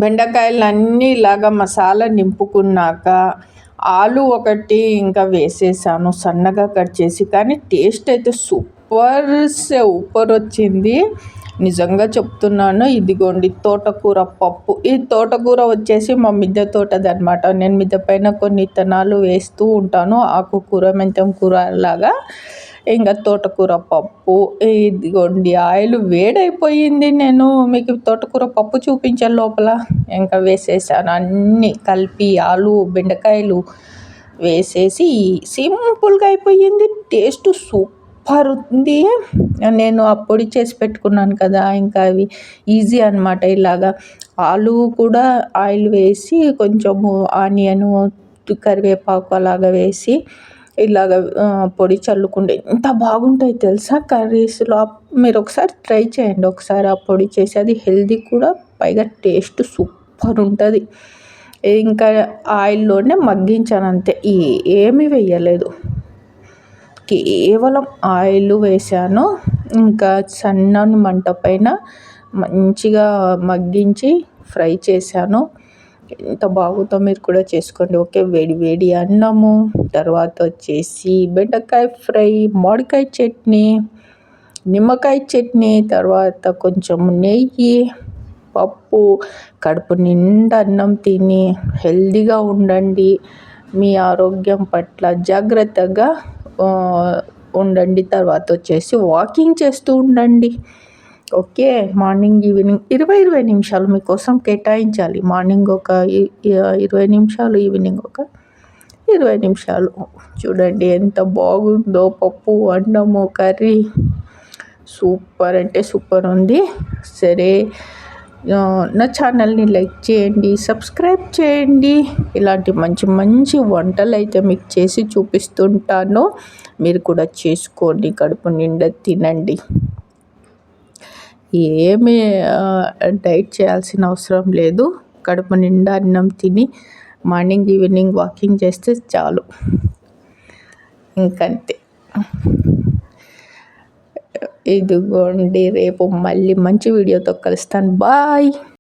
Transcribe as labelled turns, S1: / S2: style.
S1: బెండకాయలన్నీ ఇలాగా మసాలా నింపుకున్నాక ఆలు ఒకటి ఇంకా వేసేసాను సన్నగా కట్ చేసి. కానీ టేస్ట్ అయితే సూపర్ వచ్చింది. నిజంగా చెప్తున్నాను. ఇదిగోండి తోటకూర పప్పు. ఈ తోటకూర వచ్చేసి మా మిద్దె తోటదనమాట. నేను మిద్దె పైన కొన్ని విత్తనాలు వేస్తూ ఉంటాను. ఆకుకూర, మెంతం కూర లాగా. ఇంకా తోటకూర పప్పు. ఇదిగోండి ఆయిల్ వేడైపోయింది. నేను మీకు తోటకూర పప్పు చూపించాను లోపల. ఇంకా వేసేసాను అన్నీ కలిపి ఆలు బెండకాయలు వేసేసి సింపుల్గా అయిపోయింది. టేస్ట్ సూపర్ ఉంది. నేను ఆ పొడి చేసి పెట్టుకున్నాను కదా, ఇంకా అవి ఈజీ అనమాట. ఇలాగా ఆలు కూడా ఆయిల్ వేసి కొంచెము ఆనియను, కరివేపాకు అలాగా వేసి ఇలాగ పొడి చల్లుకుంటే ఎంత బాగుంటాయి తెలుసా కర్రీస్లో. మీరు ఒకసారి ట్రై చేయండి. ఒకసారి ఆ పొడి చేసి, అది హెల్దీ కూడా, పైగా టేస్ట్ సూపర్ ఉంటుంది. ఇంకా ఆయిల్లోనే మగ్గించాను అంతే, ఏమీ వేయలేదు. కేవలం ఆయిల్ వేసాను. ఇంకా సన్నని మంట పైన మంచిగా మగ్గించి ఫ్రై చేశాను. ఎంత బాగుందో మీరు కూడా చేసుకోండి. ఓకే, వేడి వేడి అన్నము, తర్వాత వచ్చేసి బెండకాయ ఫ్రై, మామిడికాయ చట్నీ, నిమ్మకాయ చట్నీ, తర్వాత కొంచెం నెయ్యి, పప్పు. కడుపు నిండా అన్నం తిని హెల్దీగా ఉండండి. మీ ఆరోగ్యం పట్ల జాగ్రత్తగా ఉండండి. తర్వాత వచ్చేసి వాకింగ్ చేస్తూ ఉండండి. ఓకే, మార్నింగ్ ఈవినింగ్ 20 నిమిషాలు మీకోసం కేటాయించాలి. మార్నింగ్ ఒక 20 నిమిషాలు, ఈవినింగ్ ఒక 20 నిమిషాలు. చూడండి ఎంత బాగుందో పప్పు, అన్నము, కర్రీ. సూపర్ అంటే సూపర్ ఉంది. సరే, నా ఛానల్ని లైక్ చేయండి, సబ్స్క్రైబ్ చేయండి. ఇలాంటి మంచి మంచి వంటలు అయితే మీకు చేసి చూపిస్తుంటాను. మీరు కూడా చేసుకోండి, కడుపు నిండా తినండి. ఏమీ డైట్ చేయాల్సిన అవసరం లేదు. కడుపు నిండా అన్నం తిని మార్నింగ్ ఈవినింగ్ వాకింగ్ చేస్తే చాలు. ఇంకంతే. ఇదిగోండి, రేపు మళ్ళీ మంచి వీడియోతో కలుస్తాను. బాయ్.